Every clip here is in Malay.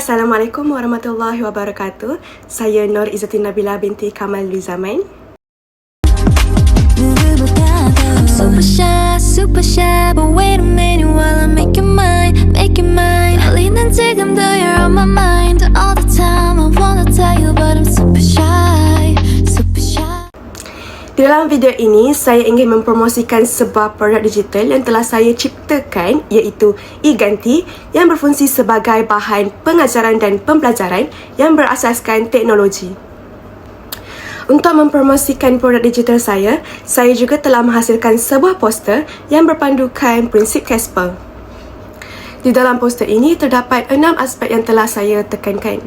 Assalamualaikum warahmatullahi wabarakatuh. Saya Nur Izzatin Nabila binti Kamal Luzaman. Super shy, but wait a minute while I make your mind. 달리는 지금도 you're on my mind all the time. I wanna tell you, but I'm super shy. Di dalam video ini, saya ingin mempromosikan sebuah produk digital yang telah saya ciptakan, iaitu e-Ganti yang berfungsi sebagai bahan pengajaran dan pembelajaran yang berasaskan teknologi. Untuk mempromosikan produk digital saya juga telah menghasilkan sebuah poster yang berpandukan prinsip Casper. Di dalam poster ini terdapat 6 aspek yang telah saya tekankan.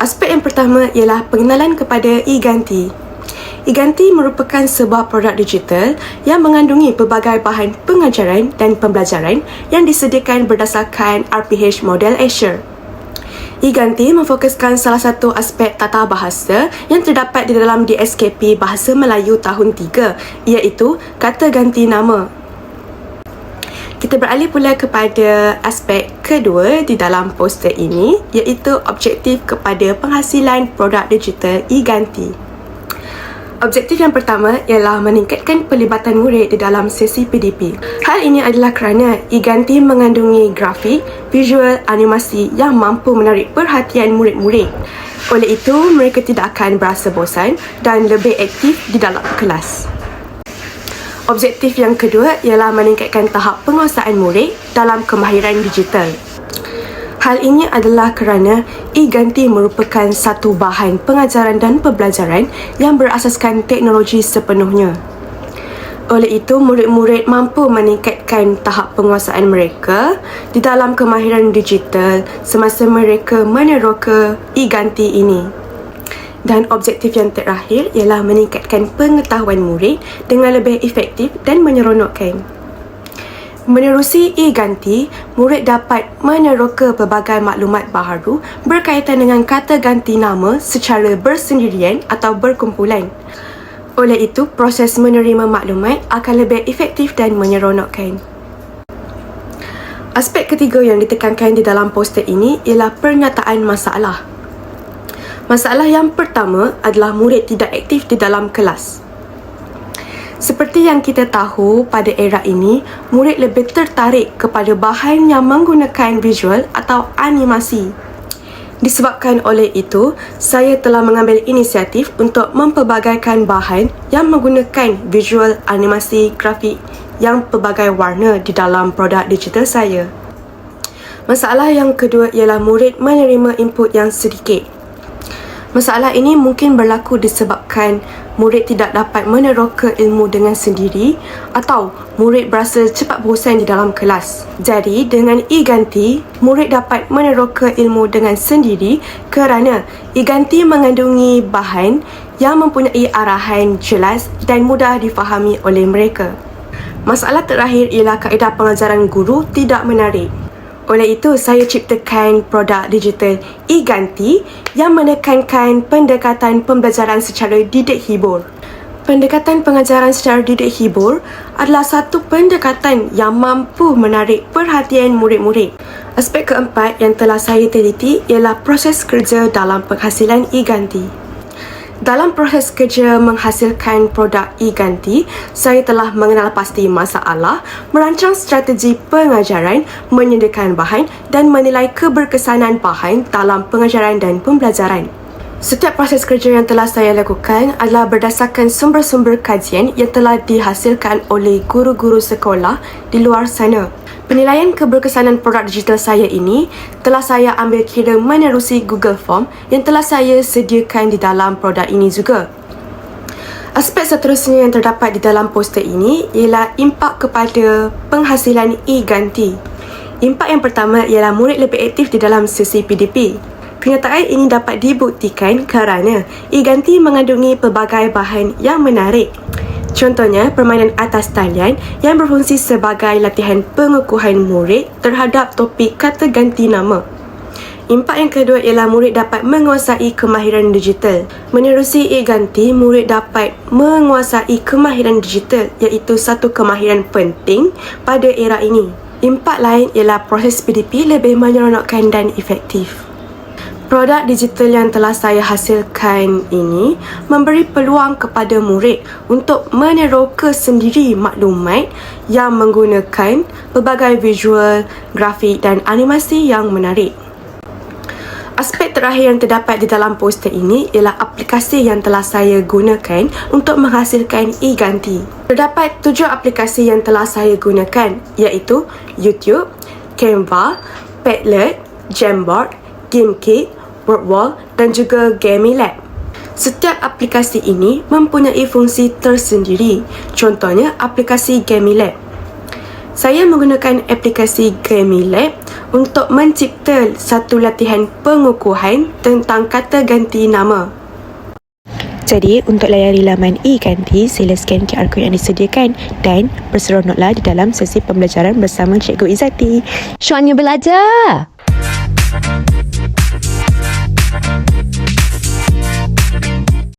Aspek yang pertama ialah pengenalan kepada e-Ganti. e-Ganti merupakan sebuah produk digital yang mengandungi pelbagai bahan pengajaran dan pembelajaran yang disediakan berdasarkan RPH model Azure. e-Ganti memfokuskan salah satu aspek tata bahasa yang terdapat di dalam DSKP Bahasa Melayu tahun 3, iaitu kata ganti nama. Kita beralih pula kepada aspek kedua di dalam poster ini, iaitu objektif kepada penghasilan produk digital e-Ganti. Objektif yang pertama ialah meningkatkan pelibatan murid di dalam sesi PDP. Hal ini adalah kerana e-Ganti mengandungi grafik, visual, animasi yang mampu menarik perhatian murid-murid. Oleh itu, mereka tidak akan berasa bosan dan lebih aktif di dalam kelas. Objektif yang kedua ialah meningkatkan tahap penguasaan murid dalam kemahiran digital. Hal ini adalah kerana e-Ganti merupakan satu bahan pengajaran dan pembelajaran yang berasaskan teknologi sepenuhnya. Oleh itu, murid-murid mampu meningkatkan tahap penguasaan mereka di dalam kemahiran digital semasa mereka meneroka e-Ganti ini. Dan objektif yang terakhir ialah meningkatkan pengetahuan murid dengan lebih efektif dan menyeronokkan. Menerusi e-Ganti, murid dapat meneroka pelbagai maklumat baharu berkaitan dengan kata ganti nama secara bersendirian atau berkumpulan. Oleh itu, proses menerima maklumat akan lebih efektif dan menyeronokkan. Aspek ketiga yang ditekankan di dalam poster ini ialah pernyataan masalah. Masalah yang pertama adalah murid tidak aktif di dalam kelas. Seperti yang kita tahu, pada era ini, murid lebih tertarik kepada bahan yang menggunakan visual atau animasi. Disebabkan oleh itu, saya telah mengambil inisiatif untuk mempelbagaikan bahan yang menggunakan visual, animasi, grafik yang pelbagai warna di dalam produk digital saya. Masalah yang kedua ialah murid menerima input yang sedikit. Masalah ini mungkin berlaku disebabkan murid tidak dapat meneroka ilmu dengan sendiri atau murid berasa cepat bosan di dalam kelas. Jadi, dengan e-Ganti, murid dapat meneroka ilmu dengan sendiri kerana e-Ganti mengandungi bahan yang mempunyai arahan jelas dan mudah difahami oleh mereka. Masalah terakhir ialah kaedah pengajaran guru tidak menarik. Oleh itu, saya ciptakan produk digital e-Ganti yang menekankan pendekatan pembelajaran secara didik hibur. Pendekatan pengajaran secara didik hibur adalah satu pendekatan yang mampu menarik perhatian murid-murid. Aspek keempat yang telah saya teliti ialah proses kerja dalam penghasilan e-Ganti. Dalam proses kerja menghasilkan produk e-Ganti, saya telah mengenal pasti masalah, merancang strategi pengajaran, menyediakan bahan dan menilai keberkesanan bahan dalam pengajaran dan pembelajaran. Setiap proses kerja yang telah saya lakukan adalah berdasarkan sumber-sumber kajian yang telah dihasilkan oleh guru-guru sekolah di luar sana. Penilaian keberkesanan produk digital saya ini telah saya ambil kira menerusi Google Form yang telah saya sediakan di dalam produk ini juga. Aspek seterusnya yang terdapat di dalam poster ini ialah impak kepada penghasilan e-Ganti. Impak yang pertama ialah murid lebih aktif di dalam sesi PDP. Kenyataan ini dapat dibuktikan kerana e-Ganti mengandungi pelbagai bahan yang menarik. Contohnya, permainan atas talian yang berfungsi sebagai latihan pengukuhan murid terhadap topik kata ganti nama. Impak yang kedua ialah murid dapat menguasai kemahiran digital. Menerusi e-Ganti, murid dapat menguasai kemahiran digital, iaitu satu kemahiran penting pada era ini. Impak lain ialah proses PDP lebih menyeronokkan dan efektif. Produk digital yang telah saya hasilkan ini memberi peluang kepada murid untuk meneroka sendiri maklumat yang menggunakan pelbagai visual, grafik dan animasi yang menarik. Aspek terakhir yang terdapat di dalam poster ini ialah aplikasi yang telah saya gunakan untuk menghasilkan e-ganti. Terdapat 7 aplikasi yang telah saya gunakan, iaitu YouTube, Canva, Padlet, Jamboard, GameKit, WordWall dan juga GamiLab. Setiap aplikasi ini mempunyai fungsi tersendiri. Contohnya aplikasi GamiLab. Saya menggunakan aplikasi GamiLab untuk mencipta satu latihan pengukuhan tentang kata ganti nama. Jadi, untuk layari laman e-ganti, sila scan QR code yang disediakan dan berseronoklah di dalam sesi pembelajaran bersama Cikgu Izzati. Syuannya belajar!